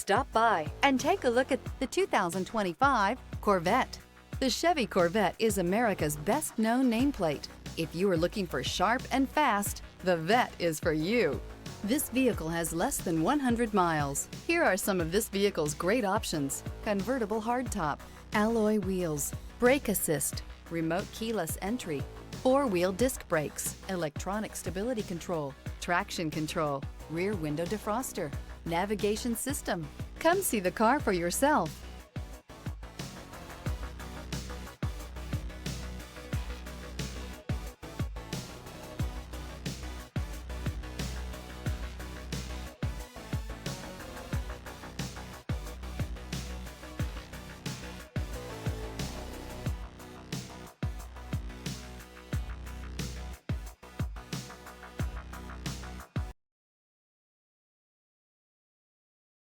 Stop by and take a look at the 2025 Corvette. The Chevy Corvette is America's best-known nameplate. If you are looking for sharp and fast, the Vette is for you. This vehicle has less than 100 miles. Here are some of this vehicle's great options: convertible hardtop, alloy wheels, brake assist, remote keyless entry, four-wheel disc brakes, electronic stability control, traction control, rear window defroster, navigation system. Come see the car for yourself.